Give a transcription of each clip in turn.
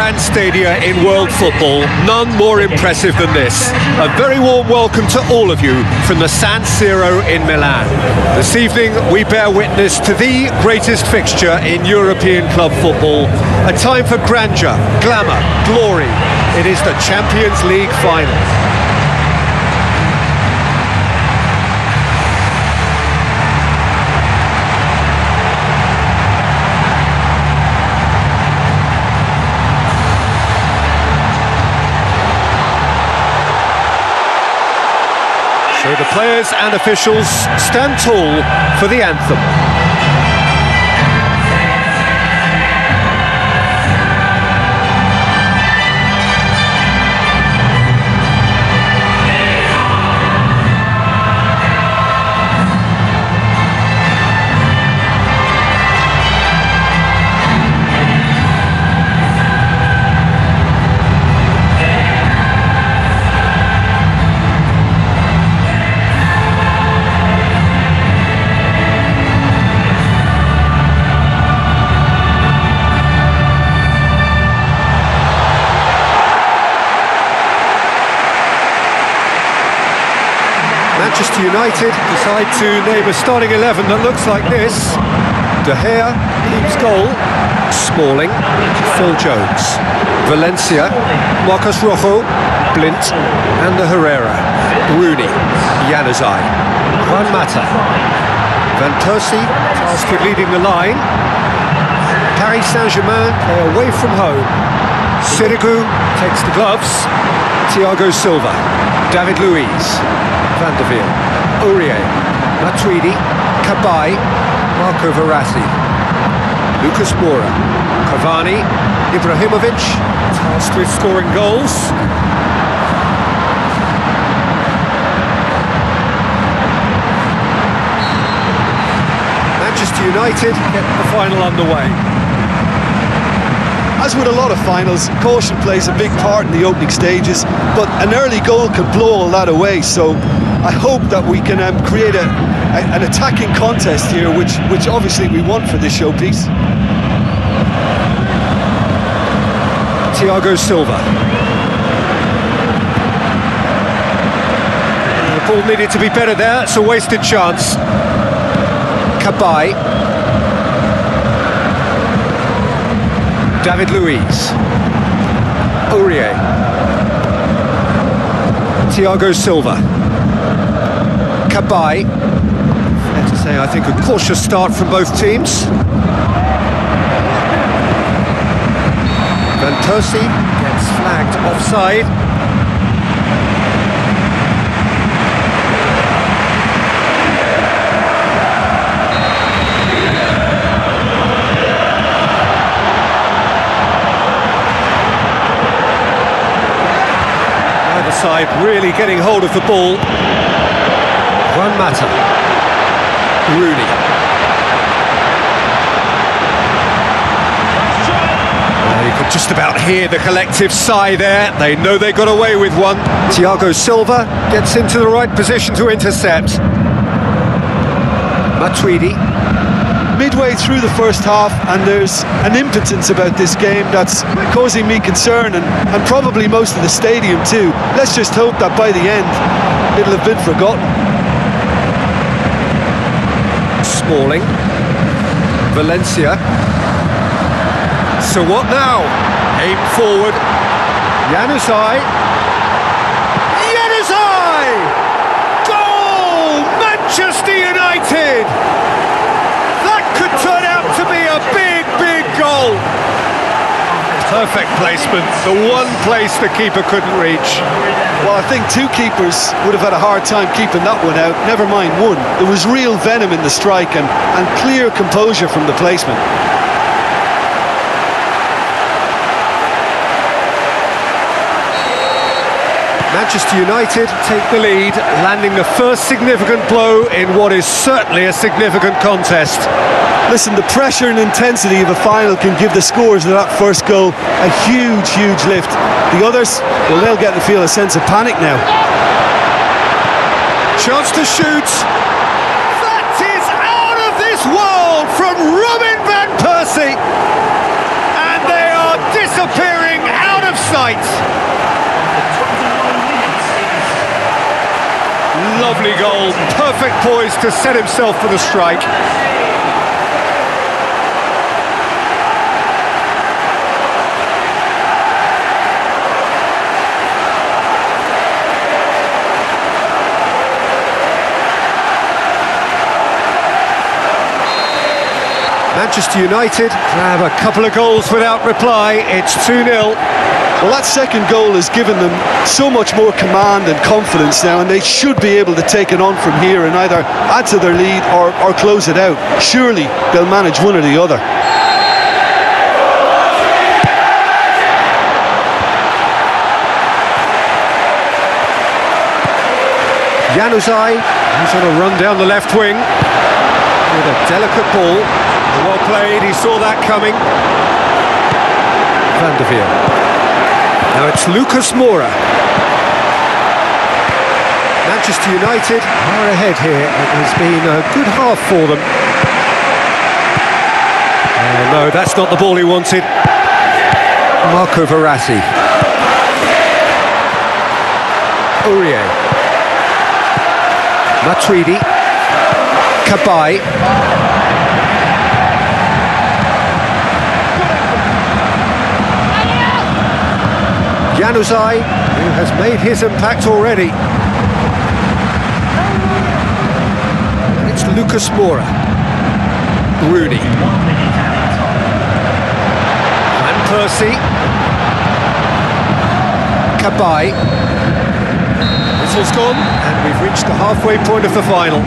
grand stadia in world football, none more impressive than this. A very warm welcome to all of you from the San Siro in Milan. This evening we bear witness to the greatest fixture in European club football. A time for grandeur, glamour, glory. It is the Champions League final. So the players and officials stand tall for the anthem. Manchester United decide to name a starting 11 that looks like this. De Gea keeps goal. Smalling, Phil Jones. Valencia, Marcos Rojo, Blind, and Herrera. Rooney, Januzaj, Juan Mata. Van Persie tasked with leading the line. Paris Saint-Germain play away from home. Sirigu takes the gloves. Thiago Silva, David Luiz, Van der Veer, Aurier, Matuidi, Cabaye, Marco Verratti, Lucas Moura, Cavani, Ibrahimovic, tasked with scoring goals. Manchester United get the final underway. As with a lot of finals, caution plays a big part in the opening stages, but an early goal can blow all that away, so I hope that we can create an attacking contest here, which obviously we want for this showpiece. Thiago Silva. The ball needed to be better there, it's a wasted chance. Cabaye. David Luiz, Aurier, Thiago Silva, Cabaye. Fair to say, I think a cautious start from both teams. Van Persie gets flagged offside. Side really getting hold of the ball. Juan Mata, Rooney. You could just about hear the collective sigh there. They know they got away with one. Thiago Silva gets into the right position to intercept. Matuidi. Midway through the first half, and there's an impotence about this game that's causing me concern, and probably most of the stadium too. Let's just hope that by the end it'll have been forgotten. Smalling, Valencia. So what now? Aim forward. Januzaj. Goal! Manchester United! Could turn out to be a big, big goal. Perfect placement, the one place the keeper couldn't reach. Well, I think two keepers would have had a hard time keeping that one out, never mind one. There was real venom in the strike and clear composure from the placement. Manchester United take the lead, landing the first significant blow in what is certainly a significant contest. Listen, the pressure and intensity of a final can give the scorers of that first goal a huge, huge lift. The others, well, they'll get to feel a sense of panic now. Chance to shoot. That is out of this world from Robin Van Persie. And they are disappearing Lovely goal, perfect poise to set himself for the strike. Manchester United have a couple of goals without reply. It's 2-0. Well, that second goal has given them so much more command and confidence now, and they should be able to take it on from here and either add to their lead or close it out. Surely they'll manage one or the other. Januzaj, who's on a run down the left wing with a delicate ball. Well played, he saw that coming. Van der Veer. Now it's Lucas Moura. Manchester United are ahead here. It has been a good half for them. Oh no, that's not the ball he wanted. Marco Verratti. Aurier. Matuidi. Cabaye. Januzaj, who has made his impact already. And it's Lucas Moura. Rooney. Van Persie. Cabaye. Whistle's gone, and we've reached the halfway point of the final.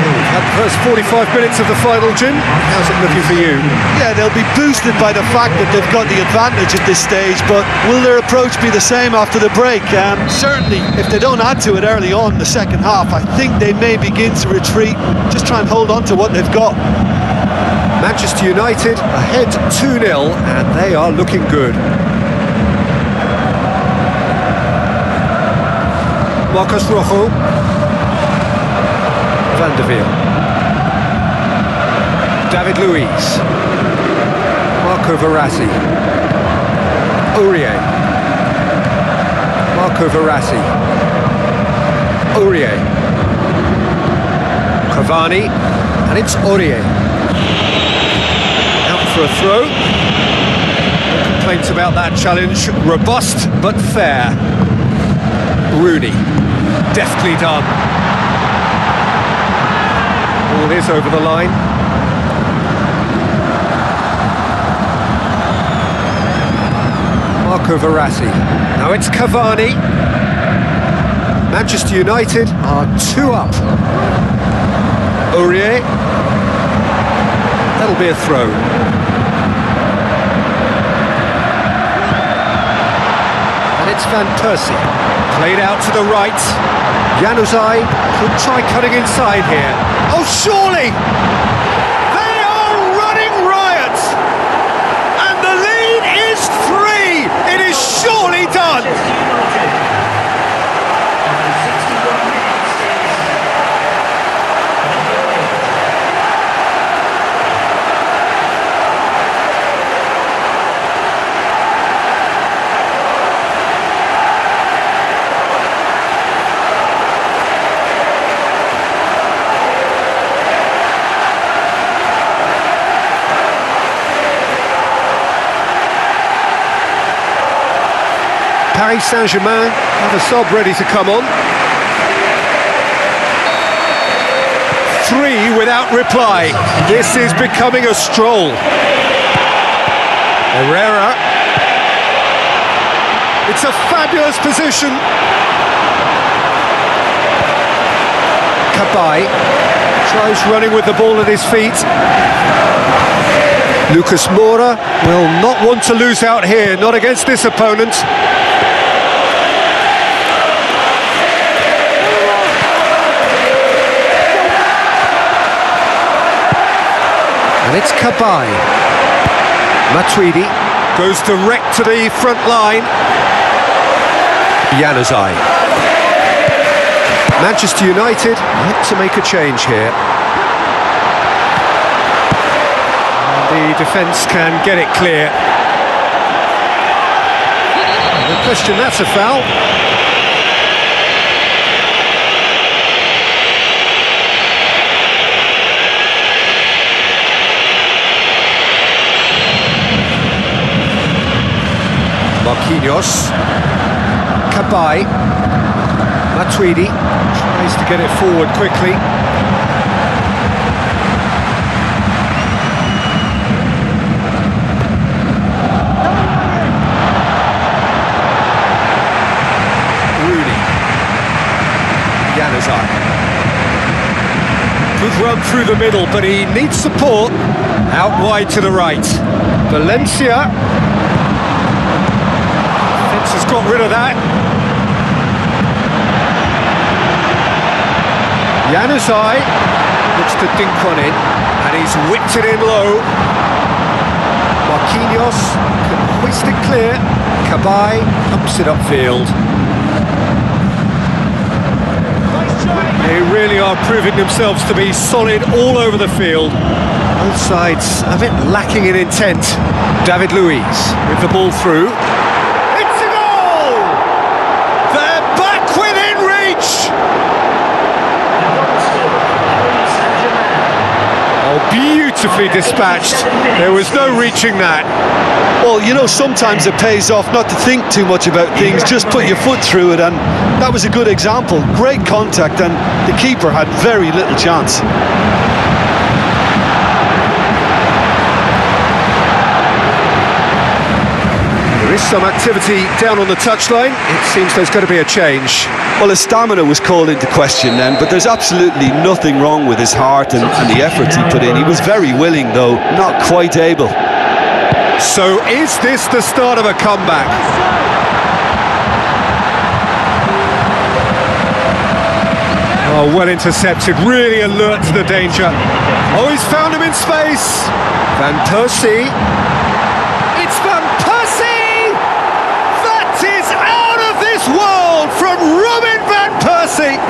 We've had the first 45 minutes of the final, Jim. How's it looking for you? Yeah, they'll be boosted by the fact that they've got the advantage at this stage, but will their approach be the same after the break? Certainly, if they don't add to it early on in the second half, I think they may begin to retreat, just try and hold on to what they've got. Manchester United ahead 2-0, and they are looking good. Marcos Rojo. Van der Veer. David Luiz. Marco Verratti. Aurier. Marco Verratti. Aurier. Cavani. And it's Aurier. Out for a throw. No complaints about that challenge. Robust but fair. Rooney. Deftly done. Ball is over the line. Marco Verratti. Now it's Cavani. Manchester United are 2 up. Aurier. That'll be a throw. And it's Van Persie. Played out to the right. Januzaj could try cutting inside here. Oh, surely! They are running riot! And the lead is 3! It is surely done! Paris Saint-Germain have a sub ready to come on. 3 without reply. This is becoming a stroll. Herrera. It's a fabulous position. Cabaye tries running with the ball at his feet. Lucas Moura will not want to lose out here, not against this opponent. And it's Cabaye. Matuidi goes direct to the front line. Januzaj. Manchester United like to make a change here. The defence can get it clear. No question, that's a foul. Marquinhos. Cabaye. Matuidi tries to get it forward quickly. Rooney. Januzaj. Good run through the middle, but he needs support. Out wide to the right. Valencia. Fence has got rid of that. Januzaj looks to dink one in, and he's whipped it in low. Marquinhos can hoist it clear. Cabaye pumps it upfield. They really are proving themselves to be solid all over the field. Both sides a bit lacking in intent. David Luiz with the ball through. It's a goal! They're back within reach! Oh, beautifully dispatched. There was no reaching that. Well, you know, sometimes it pays off not to think too much about things, just put your foot through it, and that was a good example. Great contact, and the keeper had very little chance. There is some activity down on the touchline. It seems there's going to be a change. Well, his stamina was called into question then, but there's absolutely nothing wrong with his heart and the efforts he put in. He was very willing, though, not quite able. So is this the start of a comeback? Oh, well intercepted, really alert to the danger. Oh, he's found him in space. Van Persie. It's Van Persie! That is out of this world from Robin Van Persie!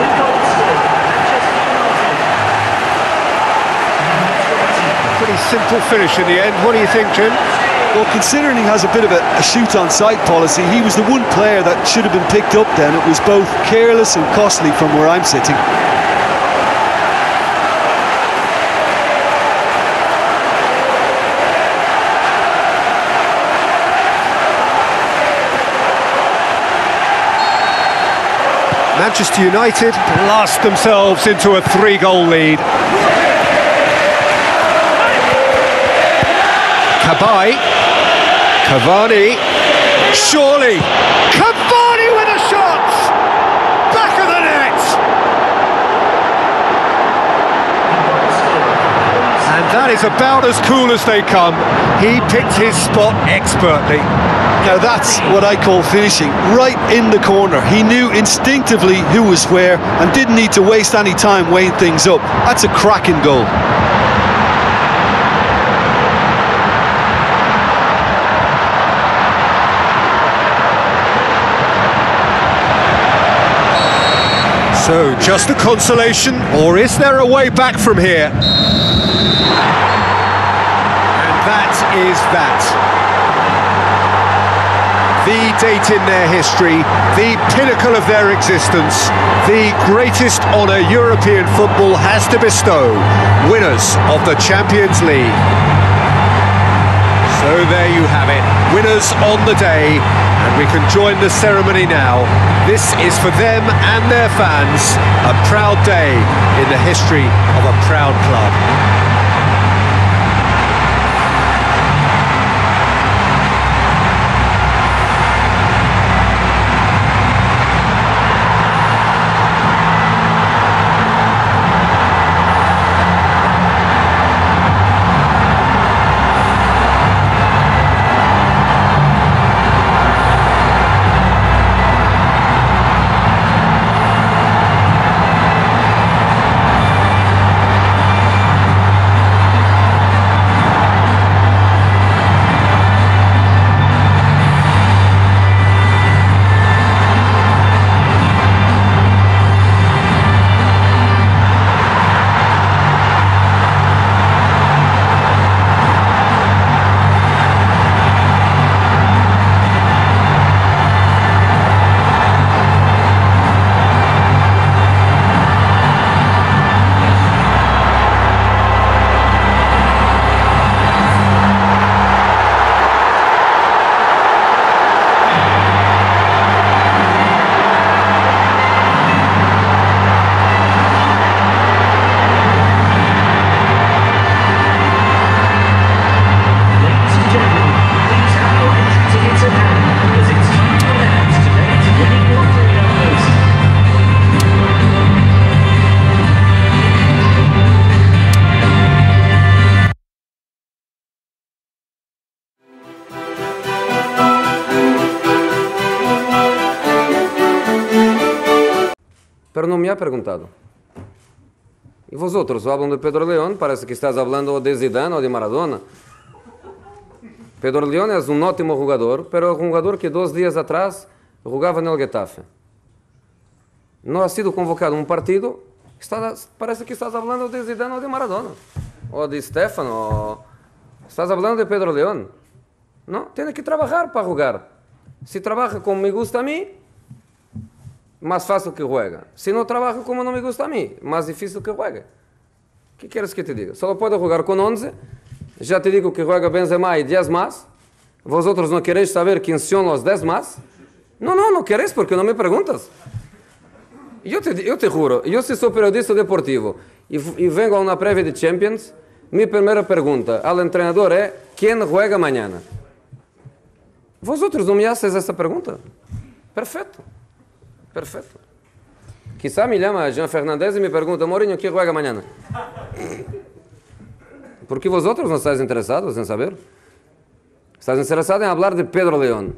Pretty simple finish in the end. What do you think, Jim? Well, considering he has a bit of a shoot-on-sight policy, he was the one player that should have been picked up then. It was both careless and costly from where I'm sitting. Manchester United blast themselves into a 3-goal lead. Cabaye. Cavani. Surely. Cavani with a shot! Back of the net! And that is about as cool as they come. He picked his spot expertly. Now that's what I call finishing, right in the corner. He knew instinctively who was where and didn't need to waste any time weighing things up. That's a cracking goal. So, just a consolation, or is there a way back from here? And that is that. The date in their history, the pinnacle of their existence, the greatest honour European football has to bestow, winners of the Champions League. So there you have it, winners on the day, and we can join the ceremony now. This is for them and their fans, a proud day in the history of a proud club. pero no me ha preguntado. Y vosotros hablan de Pedro León, parece que estás hablando de Zidane o de Maradona. Pedro León es un ótimo jugador, pero un jugador que 2 días atrás jugaba en el Getafe. No ha sido convocado a un partido, parece que estás hablando de Zidane o de Maradona, o de Stefano, estás hablando de Pedro León. No, tiene que trabajar para jugar. Si trabaja como me gusta a mí, más fácil que juega. Si no trabaja como no me gusta a mí, más difícil que juegue. ¿Qué quieres que te diga? Solo puedo jugar con 11. Ya te digo que juega Benzema y 10 más. ¿Vosotros no queréis saber quiénes son los 10 más? No queréis porque no me preguntas. Yo te juro, yo si soy periodista deportivo y vengo a una previa de Champions, mi primera pregunta al entrenador es ¿quién juega mañana? Vosotros no me haces esa pregunta. Perfecto. Quizá me llama Jean Fernández y me pregunta, Mourinho, ¿quién juega mañana? Porque vosotros no estáis interesados en saber. Estás interesado en hablar de Pedro León.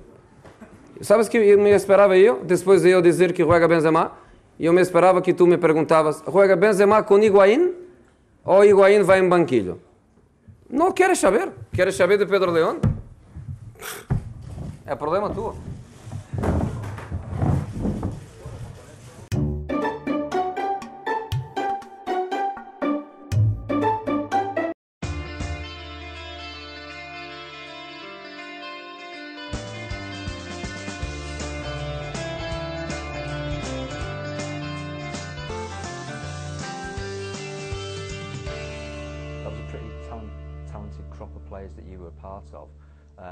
¿Sabes qué me esperaba yo? Después de yo decir que juega Benzema, yo me esperaba que tú me preguntabas, ¿juega Benzema con Higuaín o Higuaín va en banquillo? No quieres saber. ¿Quieres saber de Pedro León? Es problema tuyo. Talented crop of players that you were part of.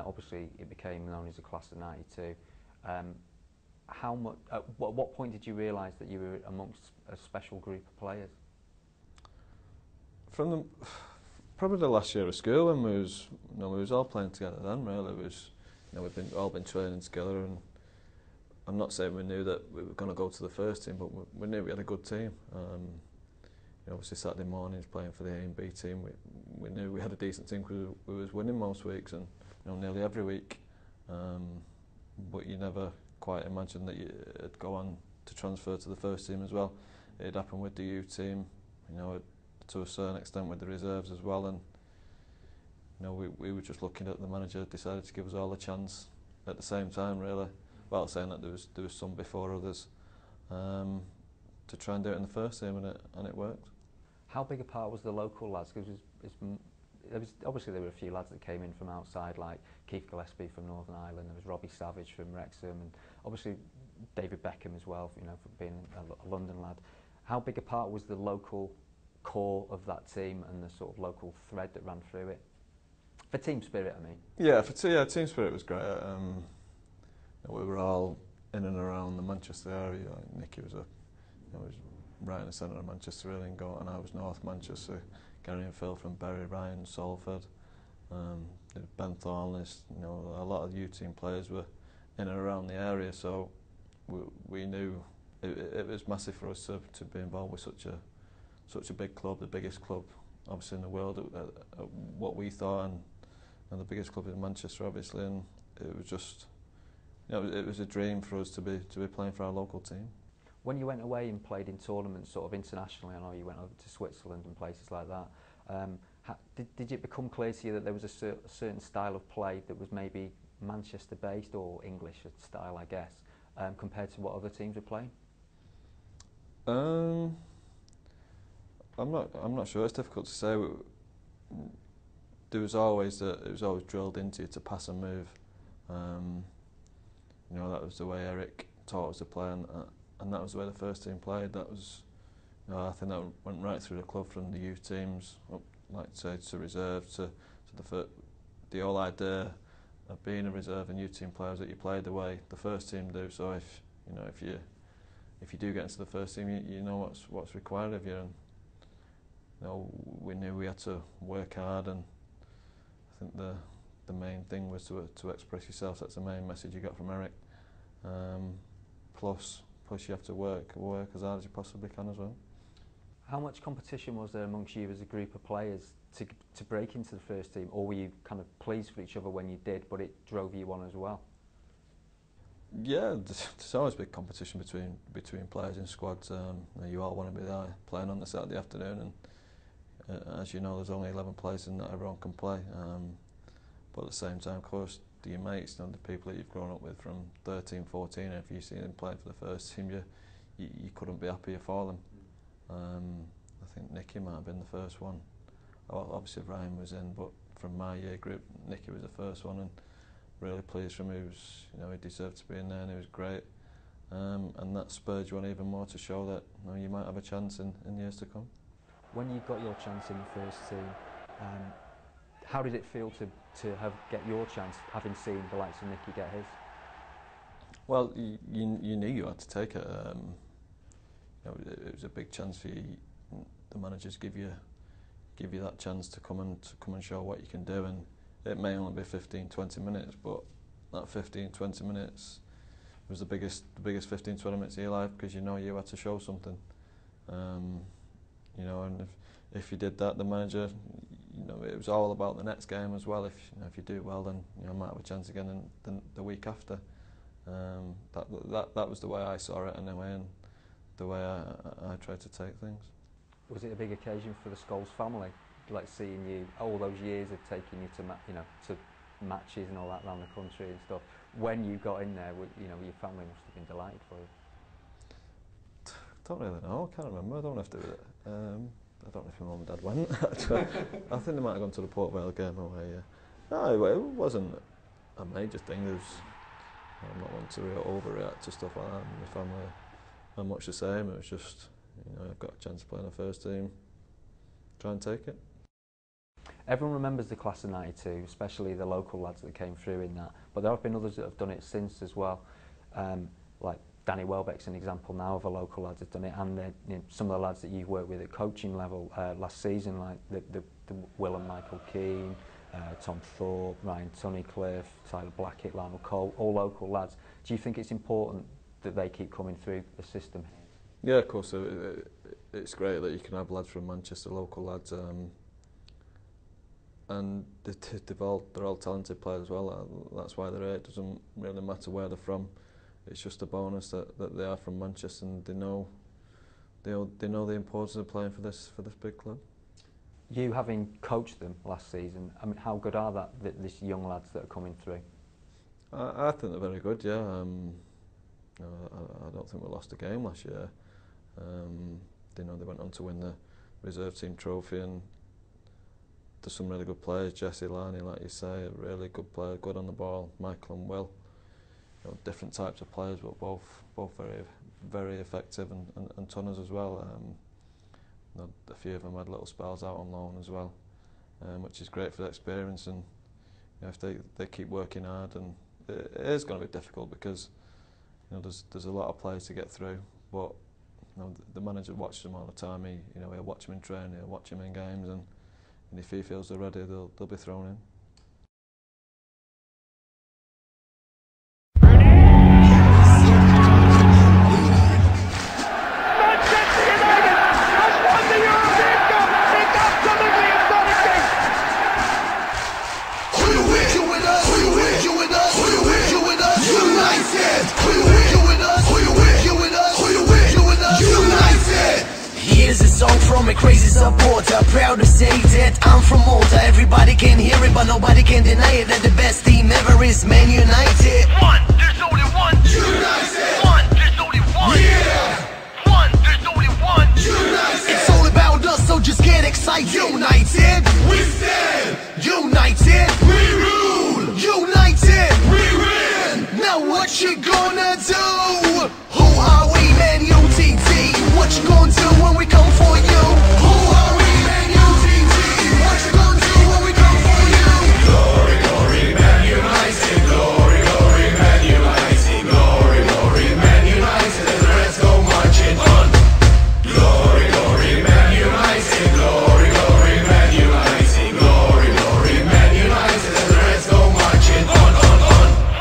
Obviously, it became known as the class of '92. At what point did you realise that you were amongst a special group of players? From probably the last year of school when we was all playing together. Then really, we've all been training together, and I'm not saying we knew that we were going to go to the first team, but we knew we had a good team. Obviously Saturday mornings playing for the A and B team, we knew we had a decent team because we was winning most weeks and nearly every week. But you never quite imagined that you'd go on to transfer to the first team as well. It happened with the youth team, to a certain extent with the reserves as well. And we were just looking at the manager decided to give us all a chance at the same time, really. Well, saying that there was some before others. To try and do it in the first team, and it worked. How big a part was the local lads? Because obviously there were a few lads that came in from outside, like Keith Gillespie from Northern Ireland. There was Robbie Savage from Wrexham, and obviously David Beckham as well. For being a London lad. How big a part was the local core of that team and the sort of local thread that ran through it? For team spirit, I mean. Yeah, team spirit was great. We were all in and around the Manchester area. Nicky was was right in the centre of Manchester, really, and I was North Manchester. Gary and Phil from Bury, Ryan, Salford, Ben Thornless. A lot of youth team players were in and around the area, so we knew it was massive for us to be involved with such a big club, the biggest club obviously in the world, at what we thought, and the biggest club in Manchester, obviously, and it was just, it was a dream for us to be playing for our local team. When you went away and played in tournaments sort of internationally, I know you went over to Switzerland and places like that, did it become clear to you that there was a certain style of play that was maybe Manchester based or English style, I guess, compared to what other teams were playing? I'm not sure. It's difficult to say. It was always drilled into you to pass and move. That was the way Eric taught us to play, and that was the way the first team played. That was, I think that went right through the club, from the youth teams, up, like say, to reserve, to the whole idea of being a reserve and youth team players, that you play the way the first team do. So if you do get into the first team, you know what's required of you. And we knew we had to work hard, and I think the main thing was to express yourself. That's the main message you got from Eric. Plus you have to work as hard as you possibly can as well. How much competition was there amongst you as a group of players to break into the first team, or were you kind of pleased for each other when you did, but it drove you on as well? Yeah, there's always big competition between players in squads. You all want to be there playing on the Saturday afternoon, and as you know, there's only 11 players and not everyone can play. But at the same time, close to your mates, the people that you've grown up with from 13, 14, and if you see them playing for the first team, you couldn't be happier for them. I think Nicky might have been the first one. Obviously Ryan was in, but from my year group, Nicky was the first one, and really pleased for him. He deserved to be in there, and he was great. And that spurred you on even more to show that you might have a chance in years to come. When you got your chance in the first team, how did it feel to get your chance, having seen the likes of Nicky get his? Well, you knew you had to take it. It was a big chance for you. The managers give you that chance to come and show what you can do, and it may only be 15-20 minutes, but that 15-20 minutes was the biggest 15-20 minutes of your life, because you had to show something. And if you did that, the manager, it was all about the next game as well. If you do well, then I might have a chance again the week after. That was the way I saw it anyway, and the way I tried to take things. Was it a big occasion for the Scholes family, like seeing you all those years of taking you to matches and all that around the country and stuff? When you got in there, your family must have been delighted for you. I don't really know. I can't remember. I don't have to. I don't know if my mum and dad went. I think they might have gone to the Port Vale game away. No, it wasn't a major thing. I'm not one to overreact to stuff like that. My family are much the same. It was just, I've got a chance to play in the first team. Try and take it. Everyone remembers the class of '92, especially the local lads that came through in that. But there have been others that have done it since as well. Like Danny Welbeck's an example now of a local lad that's done it, and some of the lads that you've worked with at coaching level last season, like the Will and Michael Keane, Tom Thorpe, Ryan Tunnicliffe, Tyler Blackett, Lionel Cole, all local lads. Do you think it's important that they keep coming through the system here? Yeah, of course. It's great that you can have lads from Manchester, local lads, and they're all talented players as well. That's why they're here. It doesn't really matter where they're from. It's just a bonus that they are from Manchester, and they know the importance of playing for this big club. You having coached them last season, I mean, how good are these young lads that are coming through? I think they're very good. Yeah, I don't think we lost a game last year. They went on to win the reserve team trophy, and there's some really good players. Jesse Larney, like you say, a really good player, good on the ball. Michael and Will, different types of players, but both very, very effective, and tonners as well. A few of them had little spells out on loan as well, which is great for the experience. And if they keep working hard, and it is going to be difficult because there's a lot of players to get through, but the manager watches them all the time. He'll watch them in training, he'll watch them in games, and if he feels they're ready, they'll be thrown in. Here's a song from a crazy supporter, proud to say that I'm from Malta. Everybody can hear it, but nobody can deny it, that the best team ever is Man United. One, there's only one. United. One, there's only one. Yeah. One, there's only one. United. It's all about us, so just get excited. United, we stand. United, we rule. United, we win. Now what you gonna do? Who are we, Man UTT? What you gonna do when we come for you? Who are we, Man UTT? What you gonna do when we come for you? Glory, glory, Man United. Glory, glory, Man United. Glory, glory, Man United. And the rest go marching on. Glory, glory, Man United. Glory, glory, Man United. Glory, glory, Man United. And the rest go marching on.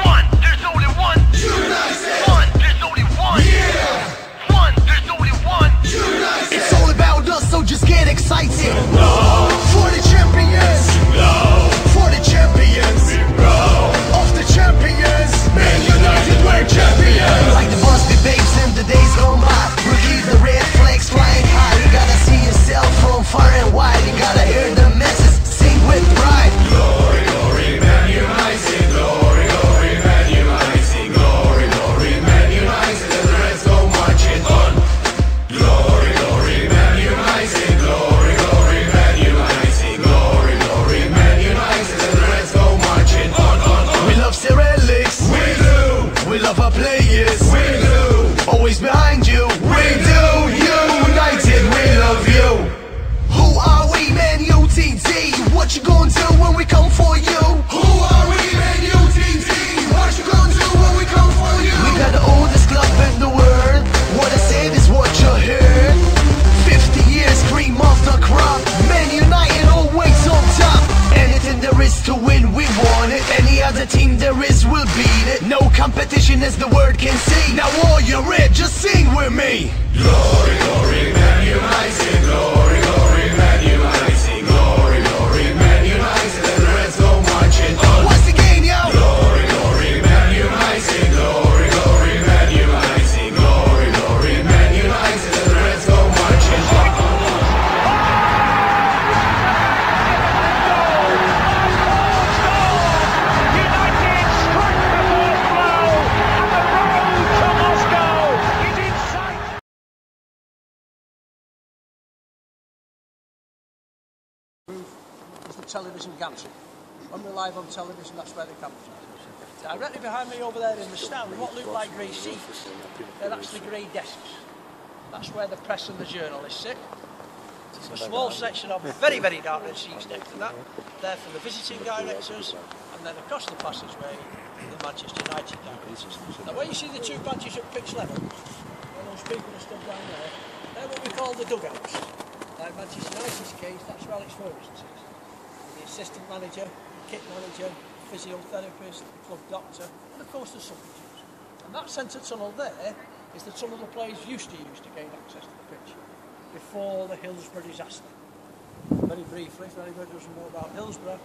One, there's only one. United. One, there's only one. Yeah. One, there's only one. United. It's all about us, so just get excited. For the champions. For the champions. Of the champions. Man United, we're champions. me. Glory, glory, Man United. Glory, glory, Man United. Glory, glory, Man United. And the Reds go marching on. Once again, yo. Glory, glory, Man United. Glory, glory, Man United. Glory, glory, Man United. And the Reds go marching on. Is the television gantry. When we're live on television, that's where the cameras are. Directly behind me over there in the stand, what look like grey seats, they're actually grey desks. That's where the press and the journalists sit. A small section of very, very dark red seats next to that. There for the visiting directors, and then across the passageway, the Manchester United directors. Now where you see the two benches at pitch level, where those people are stood down there, they're what we call the dugouts. Like Manchester United's case, that's where Alex Ferguson sits. The assistant manager, kit manager, physiotherapist, club doctor, and of course the substitutes. And that centre tunnel there is the tunnel the players used to use to gain access to the pitch before the Hillsborough disaster. Very briefly, for anybody who doesn't know about Hillsborough,